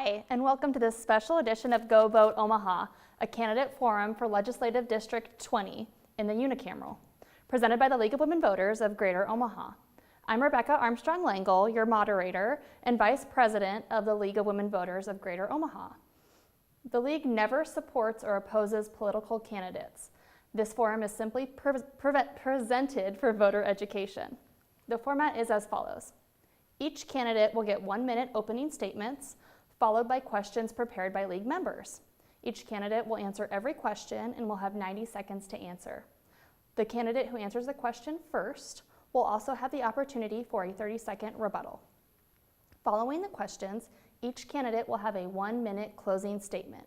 Hi, and welcome to this special edition of Go Vote Omaha, a candidate forum for Legislative District 20 in the unicameral, presented by the League of Women Voters of Greater Omaha. I'm Rebecca Armstrong-Langle, your moderator and Vice President of the League of Women Voters of Greater Omaha. The League never supports or opposes political candidates. This forum is simply presented for voter education. The format is as follows. Each candidate will get 1-minute opening statements, followed by questions prepared by League members. Each candidate will answer every question and will have 90 seconds to answer. The candidate who answers the question first will also have the opportunity for a 30-second rebuttal. Following the questions, each candidate will have a 1-minute closing statement.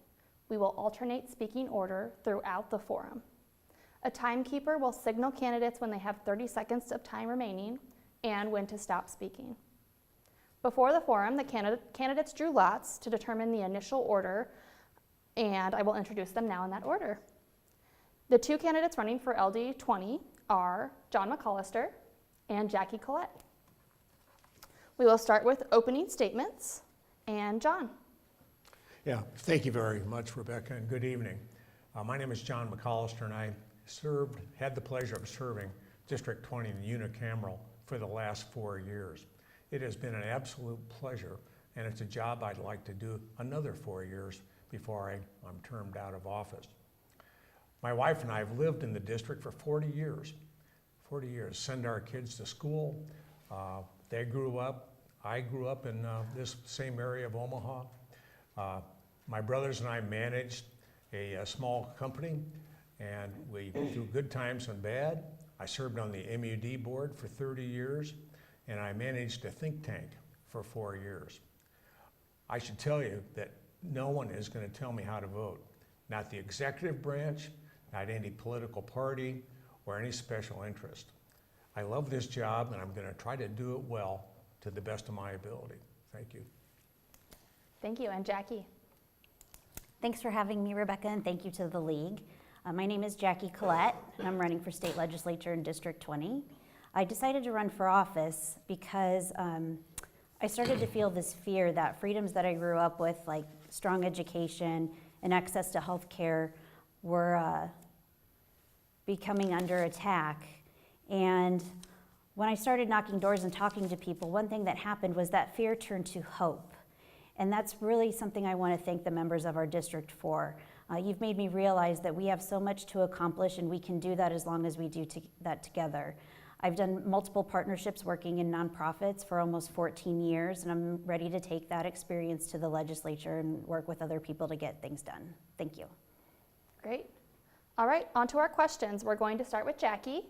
We will alternate speaking order throughout the forum. A timekeeper will signal candidates when they have 30 seconds of time remaining and when to stop speaking. Before the forum, the candidates drew lots to determine the initial order, and I will introduce them now in that order. The two candidates running for LD 20 are John McCollister and Jackie Collett. We will start with opening statements, and John. Yeah, thank you very much, Rebecca, and good evening. My name is John McCollister, and I had the pleasure of serving District 20 in the unicameral for the last 4 years. It has been an absolute pleasure, and it's a job I'd like to do another 4 years before I'm termed out of office. My wife and I have lived in the district for 40 years. 40 years, send our kids to school. They grew up, I grew up in this same area of Omaha. My brothers and I managed a small company, and we through good times and bad. I served on the MUD board for 30 years. And I managed a think tank for 4 years. I should tell you that no one is going to tell me how to vote. Not the executive branch, not any political party, or any special interest. I love this job, and I'm going to try to do it well to the best of my ability. Thank you. Thank you, and Jackie. Thanks for having me, Rebecca, and thank you to the League. My name is Jackie Collett, and I'm running for State Legislature in District 20. I decided to run for office because I started to feel this fear that freedoms that I grew up with, like strong education and access to health care, were becoming under attack. And when I started knocking doors and talking to people, one thing that happened was that fear turned to hope. And that's really something I want to thank the members of our district for. You've made me realize that we have so much to accomplish, and we can do that as long as we do that together. I've done multiple partnerships working in nonprofits for almost 14 years, and I'm ready to take that experience to the legislature and work with other people to get things done. Thank you. Great. All right, on to our questions. We're going to start with Jackie.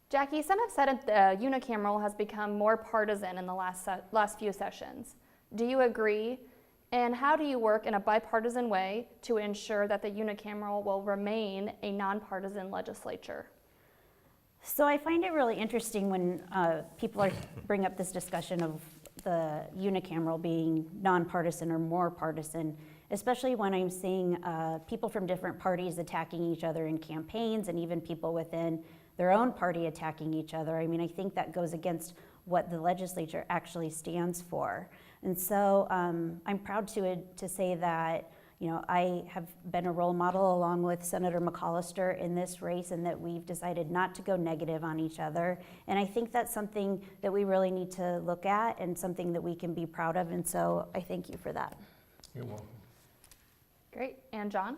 Jackie, some have said the unicameral has become more partisan in the last few sessions. Do you agree? And how do you work in a bipartisan way to ensure that the unicameral will remain a nonpartisan legislature? So I find it really interesting when people bring up this discussion of the unicameral being nonpartisan or more partisan, especially when I'm seeing people from different parties attacking each other in campaigns, and even people within their own party attacking each other. I mean, I think that goes against what the legislature actually stands for. And so I'm proud to say that, you know, I have been a role model along with Senator McCollister in this race, and that we've decided not to go negative on each other. And I think that's something that we really need to look at and something that we can be proud of. And so I thank you for that. You're welcome. Great. And John?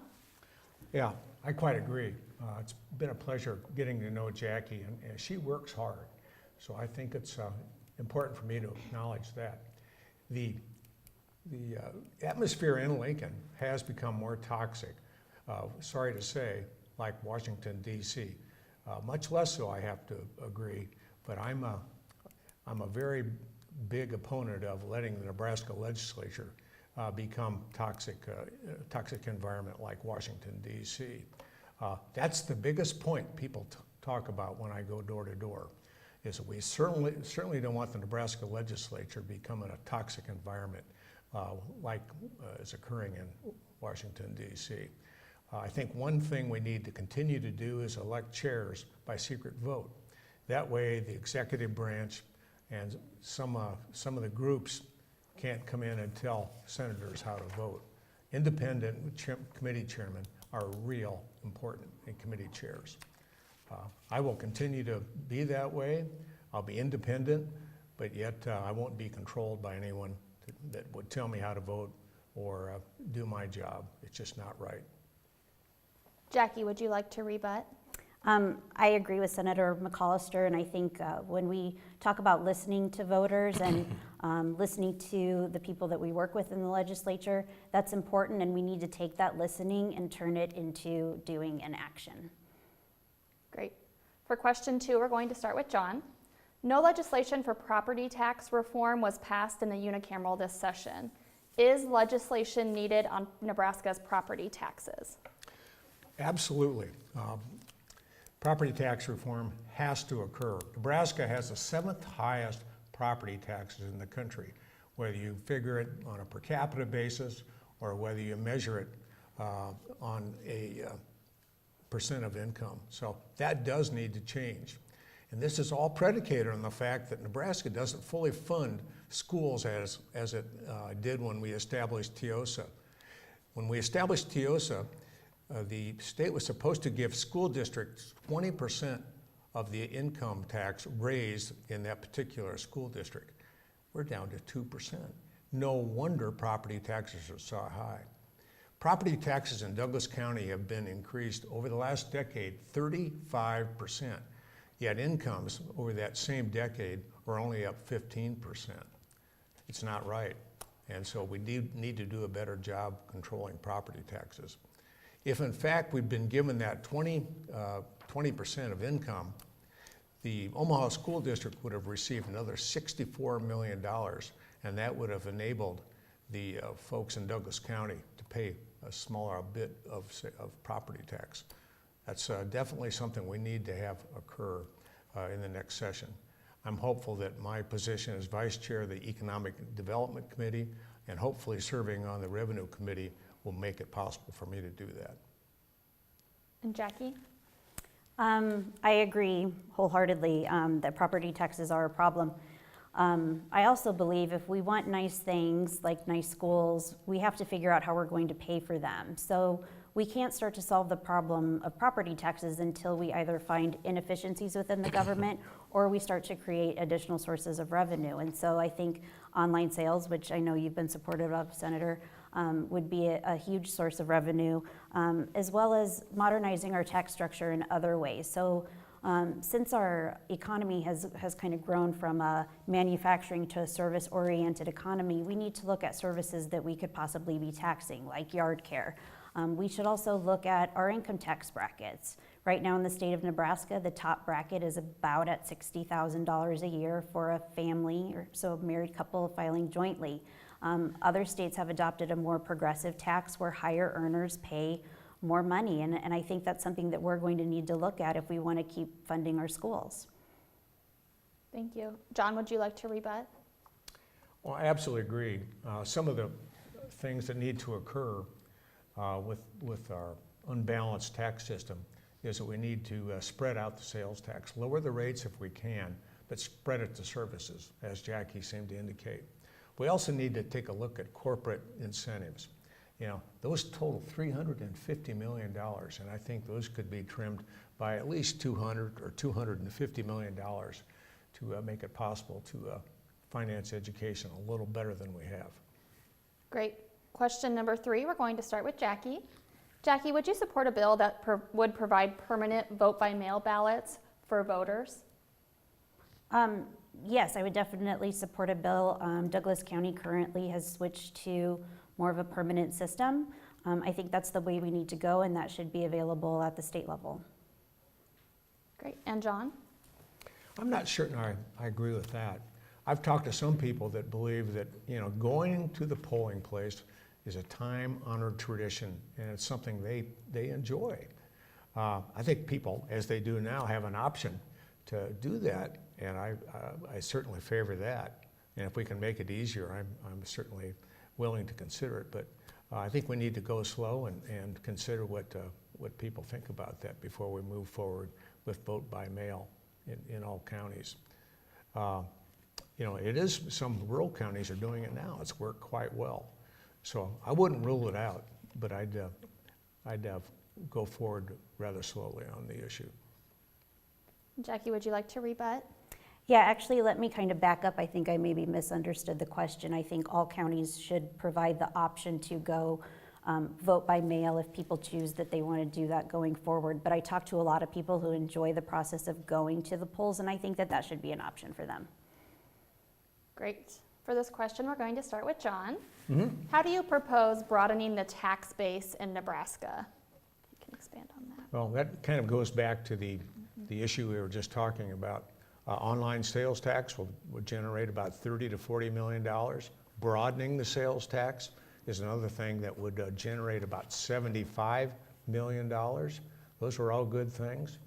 Yeah, I quite agree. It's been a pleasure getting to know Jackie, and she works hard. So I think it's important for me to acknowledge that. The atmosphere in Lincoln has become more toxic, sorry to say, like Washington, D.C. Much less so, I have to agree, but I'm a very big opponent of letting the Nebraska legislature become toxic environment like Washington, D.C. That's the biggest point people talk about when I go door to door, is that we certainly don't want the Nebraska legislature becoming a toxic environment like is occurring in Washington, D.C. I think one thing we need to continue to do is elect chairs by secret vote. That way the executive branch and some of the groups can't come in and tell senators how to vote. Independent committee chairmen are real important in committee chairs. I will continue to be that way. I'll be independent, but yet I won't be controlled by anyone that would tell me how to vote or do my job. It's just not right. Jackie, would you like to rebut? I agree with Senator McCollister, and I think when we talk about listening to voters and listening to the people that we work with in the legislature, that's important, and we need to take that listening and turn it into doing an action. Great. For question 2, we're going to start with John. No legislation for property tax reform was passed in the unicameral this session. Is legislation needed on Nebraska's property taxes? Absolutely. Property tax reform has to occur. Nebraska has the 7th highest property taxes in the country, whether you figure it on a per capita basis or whether you measure it on a percent of income. So that does need to change. And this is all predicated on the fact that Nebraska doesn't fully fund schools as it did when we established TIOSA. When we established TIOSA, the state was supposed to give school districts 20% of the income tax raised in that particular school district. We're down to 2%. No wonder property taxes are so high. Property taxes in Douglas County have been increased over the last decade 35%, yet incomes over that same decade are only up 15%. It's not right, and so we need to do a better job controlling property taxes. If in fact we'd been given that 20% of income, the Omaha School District would have received another $64 million, and that would have enabled the folks in Douglas County to pay a smaller bit of property tax. That's definitely something we need to have occur in the next session. I'm hopeful that my position as Vice Chair of the Economic Development Committee and hopefully serving on the Revenue Committee will make it possible for me to do that. And Jackie? I agree wholeheartedly that property taxes are a problem. I also believe if we want nice things like nice schools, we have to figure out how we're going to pay for them. So we can't start to solve the problem of property taxes until we either find inefficiencies within the government or we start to create additional sources of revenue. And so I think online sales, which I know you've been supportive of, Senator, would be a huge source of revenue, as well as modernizing our tax structure in other ways. So since our economy has kind of grown from a manufacturing to a service-oriented economy, we need to look at services that we could possibly be taxing, like yard care. We should also look at our income tax brackets. Right now in the state of Nebraska, the top bracket is about at $60,000 a year for a family, or so a married couple filing jointly. Other states have adopted a more progressive tax where higher earners pay more money, and I think that's something that we're going to need to look at if we want to keep funding our schools. Thank you. John, would you like to rebut? Well, I absolutely agree. Some of the things that need to occur with our unbalanced tax system is that we need to spread out the sales tax, lower the rates if we can, but spread it to services, as Jackie seemed to indicate. We also need to take a look at corporate incentives. You know, those total $350 million, and I think those could be trimmed by at least $200 or $250 million to make it possible to finance education a little better than we have. Great. Question number 3, we're going to start with Jackie. Jackie, would you support a bill that would provide permanent vote-by-mail ballots for voters? Yes, I would definitely support a bill. Douglas County currently has switched to more of a permanent system. I think that's the way we need to go, and that should be available at the state level. Great. And John? I'm not certain I agree with that. I've talked to some people that believe that, you know, going to the polling place is a time-honored tradition, and it's something they enjoy. I think people, as they do now, have an option to do that, and I certainly favor that. And if we can make it easier, I'm certainly willing to consider it. But I think we need to go slow and consider what people think about that before we move forward with vote by mail in all counties. You know, it is, some rural counties are doing it now. It's worked quite well. So I wouldn't rule it out, but I'd go forward rather slowly on the issue. Jackie, would you like to rebut? Yeah, actually, let me kind of back up. I think I maybe misunderstood the question. I think all counties should provide the option to go vote by mail if people choose that they want to do that going forward. But I talk to a lot of people who enjoy the process of going to the polls, and I think that that should be an option for them. Great. For this question, we're going to start with John. Mm-hmm. How do you propose broadening the tax base in Nebraska? You can expand on that. Well, that kind of goes back to the issue we were just talking about. Online sales tax would generate about $30 to $40 million. Broadening the sales tax is another thing that would generate about $75 million. Those are all good things.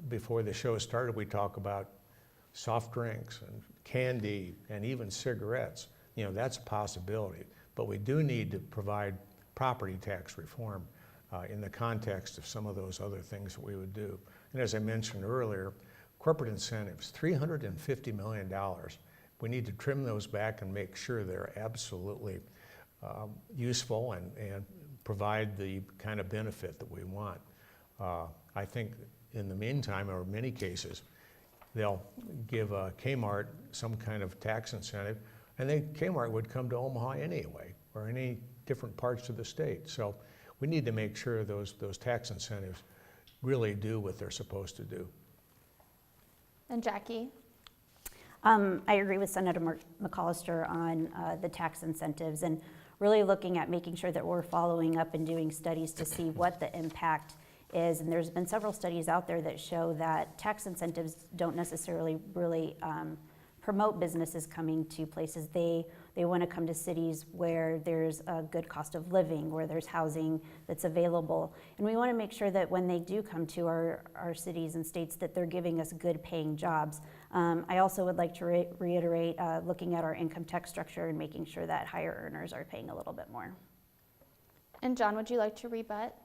Before the show started, we talked about soft drinks and candy and even cigarettes. You know, that's a possibility. But we do need to provide property tax reform in the context of some of those other things that we would do. And as I mentioned earlier, corporate incentives, $350 million. We need to trim those back and make sure they're absolutely useful and provide the kind of benefit that we want. I think in the meantime, or in many cases, they'll give Kmart some kind of tax incentive, and then Kmart would come to Omaha anyway, or any different parts of the state. So we need to make sure those tax incentives really do what they're supposed to do. And Jackie? I agree with Senator McCollister on the tax incentives and really looking at making sure that we're following up and doing studies to see what the impact is. And there's been several studies out there that show that tax incentives don't necessarily really promote businesses coming to places. They want to come to cities where there's a good cost of living, where there's housing that's available. And we want to make sure that when they do come to our cities and states that they're giving us good paying jobs. I also would like to reiterate looking at our income tax structure and making sure that higher earners are paying a little bit more. And John, would you like to rebut?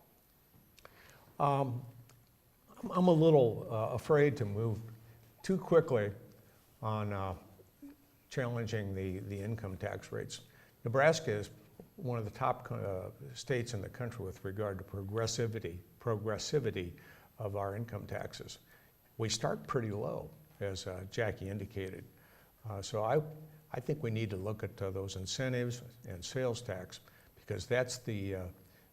I'm a little afraid to move too quickly on challenging the income tax rates. Nebraska is one of the top states in the country with regard to progressivity of our income taxes. We start pretty low, as Jackie indicated. So I think we need to look at those incentives and sales tax, because that's the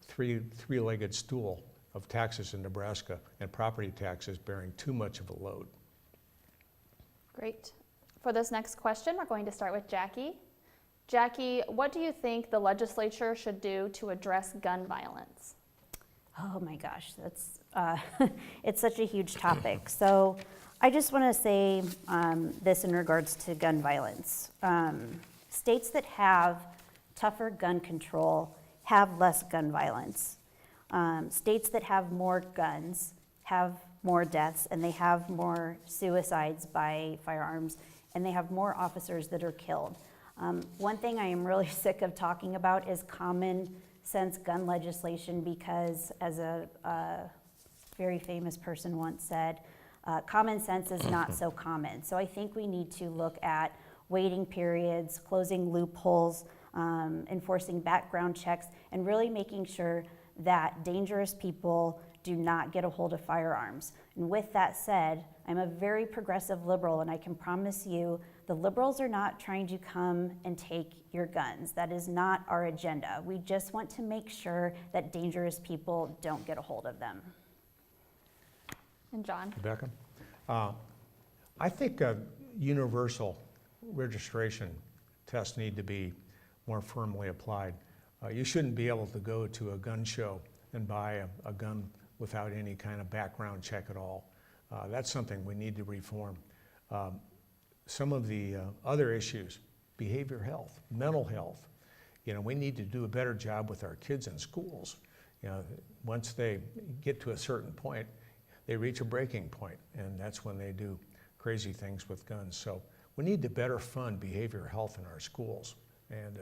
three-legged stool of taxes in Nebraska, and property taxes bearing too much of a load. Great. For this next question, we're going to start with Jackie. Jackie, what do you think the legislature should do to address gun violence? Oh my gosh, that's it's such a huge topic. So I just want to say this in regards to gun violence. States that have tougher gun control have less gun violence. States that have more guns have more deaths, and they have more suicides by firearms, and they have more officers that are killed. One thing I am really sick of talking about is common sense gun legislation, because as a very famous person once said, common sense is not so common. So I think we need to look at waiting periods, closing loopholes, enforcing background checks, and really making sure that dangerous people do not get a hold of firearms. And with that said, I'm a very progressive liberal, and I can promise you the liberals are not trying to come and take your guns. That is not our agenda. We just want to make sure that dangerous people don't get a hold of them. And John? Rebecca? I think universal registration tests need to be more firmly applied. You shouldn't be able to go to a gun show and buy a gun without any kind of background check at all. That's something we need to reform. Some of the other issues, behavioral health, mental health, we need to do a better job with our kids in schools. Once they get to a certain point, they reach a breaking point, and that's when they do crazy things with guns. So we need to better fund behavioral health in our schools. And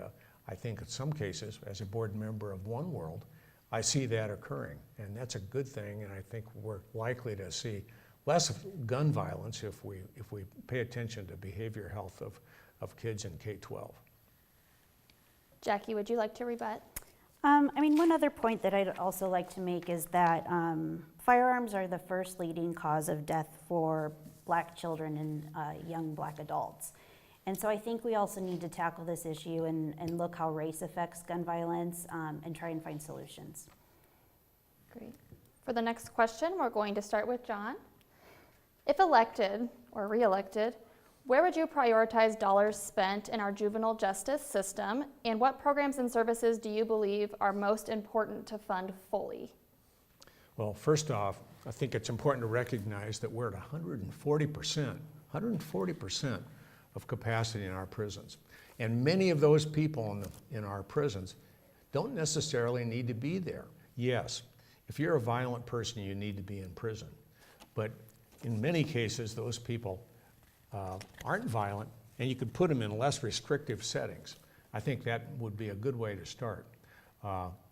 I think in some cases, as a board member of One World, I see that occurring, and that's a good thing, and I think we're likely to see less gun violence if we pay attention to behavioral health of kids in K-12. Jackie, would you like to rebut? One other point that I'd also like to make is that firearms are the first leading cause of death for Black children and young Black adults. And so I think we also need to tackle this issue and look how race affects gun violence and try and find solutions. Great. For the next question, we're going to start with John. If elected or re-elected, where would you prioritize dollars spent in our juvenile justice system, and what programs and services do you believe are most important to fund fully? Well, first off, I think it's important to recognize that we're at 140% of capacity in our prisons. And many of those people in our prisons don't necessarily need to be there. Yes, if you're a violent person, you need to be in prison. But in many cases, those people aren't violent, and you could put them in less restrictive settings. I think that would be a good way to start.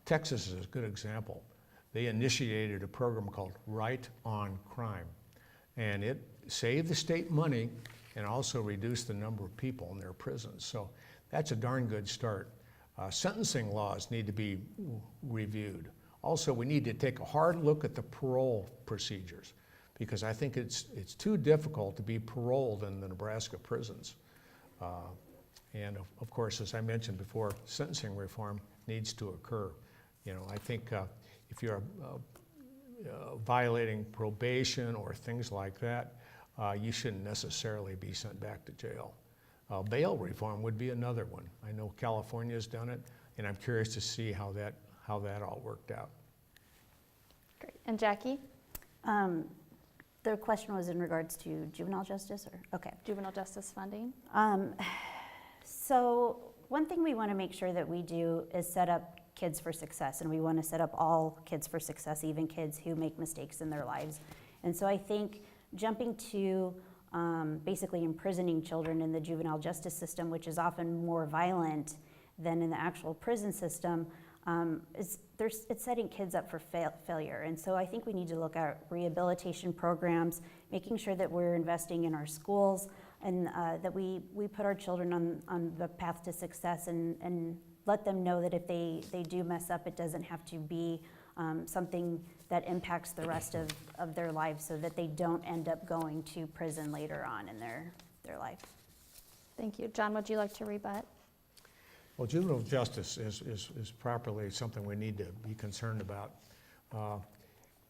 Texas is a good example. They initiated a program called Right on Crime, and it saved the state money and also reduced the number of people in their prisons. So that's a darn good start. Sentencing laws need to be reviewed. Also, we need to take a hard look at the parole procedures, because I think it's too difficult to be paroled in the Nebraska prisons. And of course, as I mentioned before, sentencing reform needs to occur. I think if you're violating probation or things like that, you shouldn't necessarily be sent back to jail. Bail reform would be another one. I know California's done it, and I'm curious to see how that all worked out. Great. And Jackie? The question was in regards to juvenile justice, or okay. Juvenile justice funding. So one thing we want to make sure that we do is set up kids for success, and we want to set up all kids for success, even kids who make mistakes in their lives. And so I think jumping to basically imprisoning children in the juvenile justice system, which is often more violent than in the actual prison system, it's setting kids up for failure. And so I think we need to look at rehabilitation programs, making sure that we're investing in our schools, and that we put our children on the path to success, and let them know that if they do mess up, it doesn't have to be something that impacts the rest of their lives, so that they don't end up going to prison later on in their life. Thank you. John, would you like to rebut? Well, juvenile justice is properly something we need to be concerned about.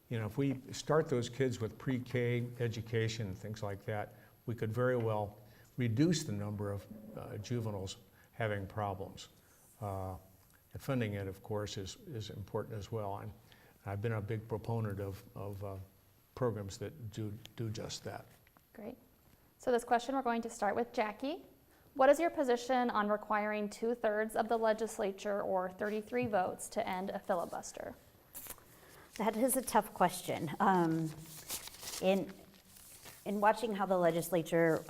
If we start those kids with pre-K education and things like that, we could very well reduce the number of juveniles having problems. And funding it, of course, is important as well. I've been a big proponent of programs that do just that. Great. So this question, we're going to start with Jackie. What is your position on requiring 2/3 of the legislature, or 33 votes, to end a filibuster? That is a tough question. In watching how the legislature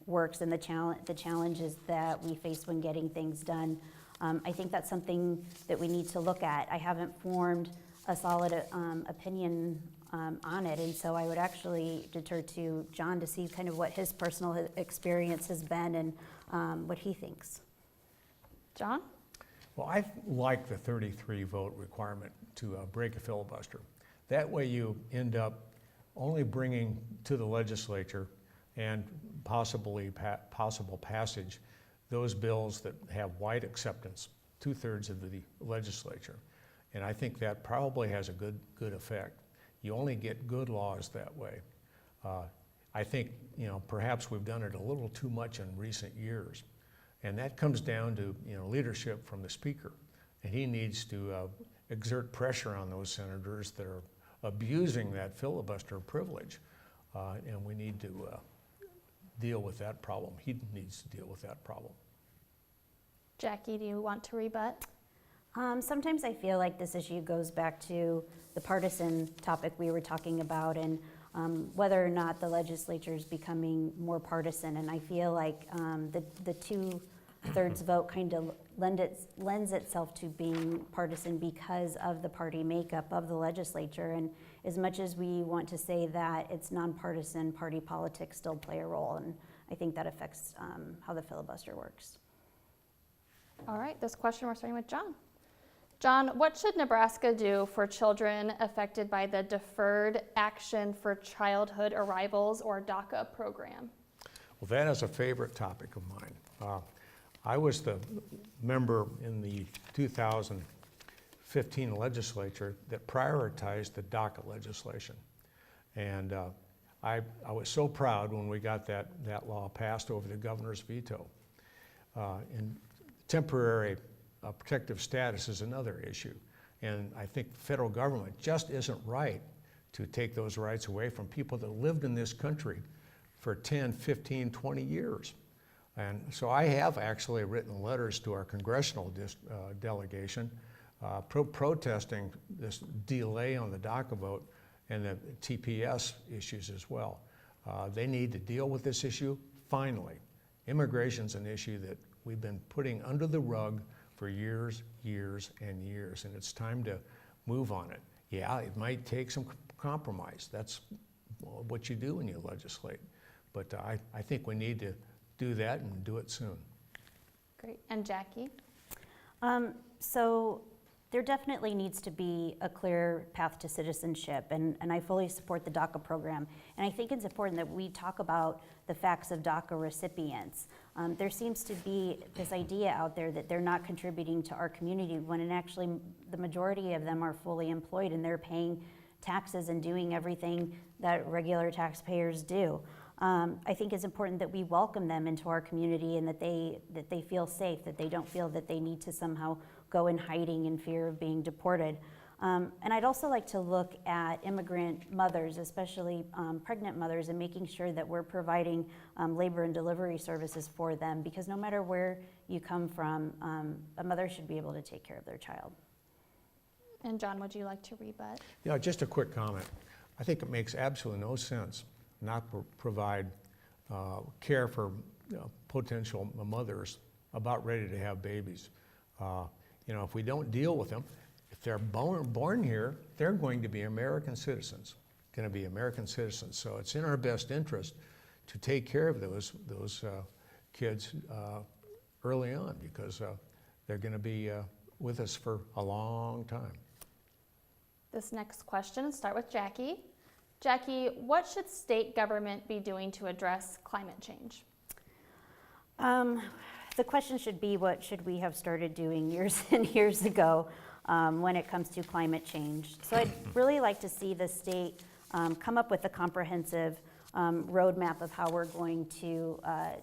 works and the challenges that we face when getting things done, I think that's something that we need to look at. I haven't formed a solid opinion on it, and so I would actually defer to John to see kind of what his personal experience has been and what he thinks. John? Well, I like the 33 vote requirement to break a filibuster. That way you end up only bringing to the legislature and possible passage those bills that have wide acceptance, 2/3 of the legislature. And I think that probably has a good effect. You only get good laws that way. I think, perhaps we've done it a little too much in recent years. And that comes down to, leadership from the speaker. And he needs to exert pressure on those senators that are abusing that filibuster privilege. And we need to deal with that problem. He needs to deal with that problem. Jackie, do you want to rebut? Sometimes I feel like this issue goes back to the partisan topic we were talking about, and whether or not the legislature is becoming more partisan. And I feel like the 2/3 vote kind of lends itself to being partisan because of the party makeup of the legislature. And as much as we want to say that it's nonpartisan, party politics still play a role, and I think that affects how the filibuster works. All right, this question we're starting with John. John, what should Nebraska do for children affected by the Deferred Action for Childhood Arrivals, or DACA program? Well, that is a favorite topic of mine. I was the member in the 2015 legislature that prioritized the DACA legislation. And I was so proud when we got that law passed over the governor's veto. And temporary protective status is another issue. And I think the federal government just isn't right to take those rights away from people that lived in this country for 10, 15, 20 years. And so I have actually written letters to our congressional delegation protesting this delay on the DACA vote and the TPS issues as well. They need to deal with this issue finally. Immigration's an issue that we've been putting under the rug for years, years, and years, and it's time to move on it. Yeah, it might take some compromise. That's what you do when you legislate. But I think we need to do that and do it soon. Great. And Jackie? So there definitely needs to be a clear path to citizenship, and I fully support the DACA program. And I think it's important that we talk about the facts of DACA recipients. There seems to be this idea out there that they're not contributing to our community, when actually the majority of them are fully employed and they're paying taxes and doing everything that regular taxpayers do. I think it's important that we welcome them into our community and that they feel safe, that they don't feel that they need to somehow go in hiding in fear of being deported. And I'd also like to look at immigrant mothers, especially pregnant mothers, and making sure that we're providing labor and delivery services for them, because no matter where you come from, a mother should be able to take care of their child. And John, would you like to rebut? Yeah, just a quick comment. I think it makes absolutely no sense not to provide care for potential mothers about ready to have babies. If we don't deal with them, if they're born here, they're going to be American citizens. So it's in our best interest to take care of those kids early on, because they're going to be with us for a long time. This next question, start with Jackie. Jackie, what should state government be doing to address climate change? The question should be, what should we have started doing years and years ago when it comes to climate change? So I'd really like to see the state come up with a comprehensive roadmap of how we're going to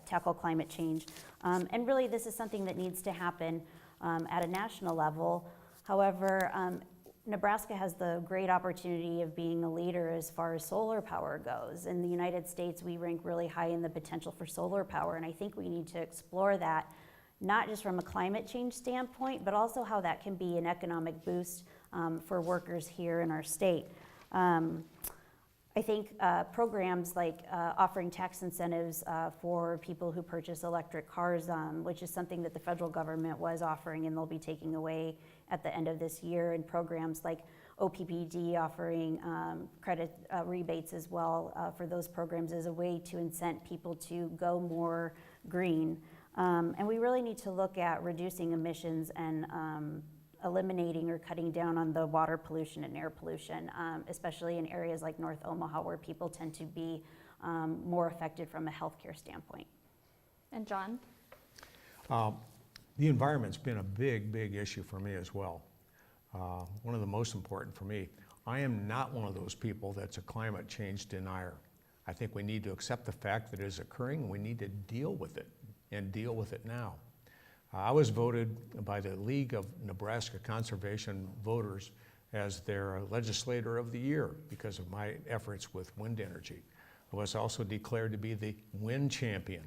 tackle climate change. And really, this is something that needs to happen at a national level. However, Nebraska has the great opportunity of being a leader as far as solar power goes. In the United States, we rank really high in the potential for solar power, and I think we need to explore that, not just from a climate change standpoint, but also how that can be an economic boost for workers here in our state. I think programs like offering tax incentives for people who purchase electric cars, which is something that the federal government was offering and they'll be taking away at the end of this year, and programs like OPPD offering credit rebates as well for those programs as a way to incent people to go more green. And we really need to look at reducing emissions and eliminating or cutting down on the water pollution and air pollution, especially in areas like North Omaha, where people tend to be more affected from a healthcare standpoint. And John? The environment's been a big, big issue for me as well. One of the most important for me. I am not one of those people that's a climate change denier. I think we need to accept the fact that it is occurring, and we need to deal with it, and deal with it now. I was voted by the League of Nebraska Conservation Voters as their legislator of the year because of my efforts with wind energy. I was also declared to be the wind champion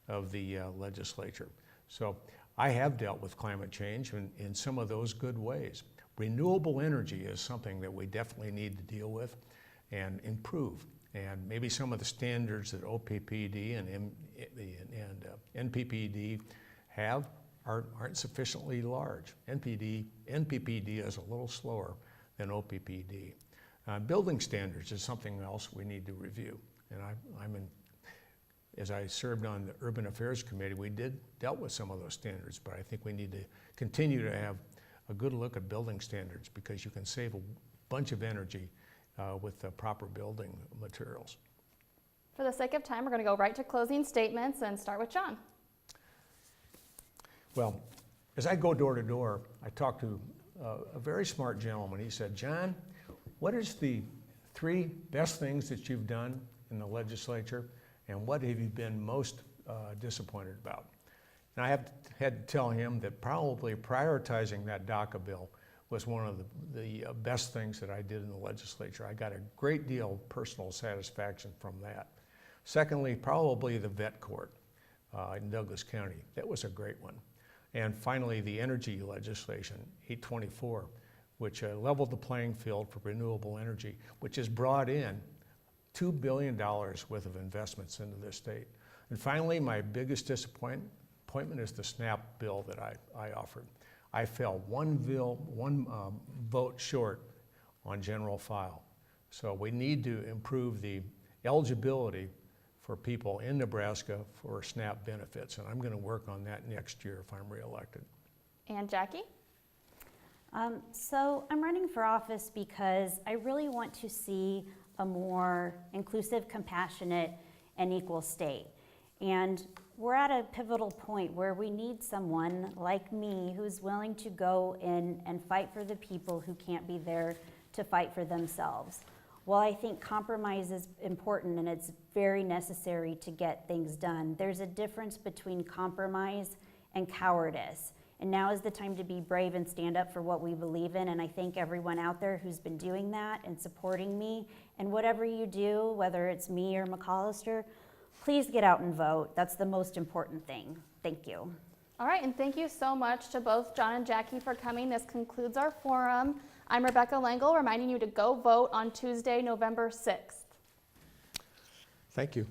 of the legislature. So I have dealt with climate change in some of those good ways. Renewable energy is something that we definitely need to deal with and improve. And maybe some of the standards that OPPD and NPPD have aren't sufficiently large. NPPD is a little slower than OPPD. Building standards is something else we need to review. And as I served on the Urban Affairs Committee, we dealt with some of those standards, but I think we need to continue to have a good look at building standards because you can save a bunch of energy with the proper building materials. For the sake of time, we're going to go right to closing statements and start with John. Well, as I go door to door, I talk to a very smart gentleman. He said, John, what is the 3 best things that you've done in the legislature, and what have you been most disappointed about? And I had to tell him that probably prioritizing that DACA bill was one of the best things that I did in the legislature. I got a great deal of personal satisfaction from that. Secondly, probably the vet court in Douglas County. That was a great one. And finally, the energy legislation, 824, which leveled the playing field for renewable energy, which has brought in $2 billion worth of investments into this state. And finally, my biggest disappointment is the SNAP bill that I offered. I fell one vote short on general file. So we need to improve the eligibility for people in Nebraska for SNAP benefits, and I'm going to work on that next year if I'm reelected. And Jackie? So I'm running for office because I really want to see a more inclusive, compassionate, and equal state. And we're at a pivotal point where we need someone like me who's willing to go in and fight for the people who can't be there to fight for themselves. While I think compromise is important and it's very necessary to get things done, there's a difference between compromise and cowardice. And now is the time to be brave and stand up for what we believe in, and I thank everyone out there who's been doing that and supporting me. And whatever you do, whether it's me or McCollister, please get out and vote. That's the most important thing. Thank you. All right, and thank you so much to both John and Jackie for coming. This concludes our forum. I'm Rebecca Langle, reminding you to go vote on Tuesday, November 6th. Thank you.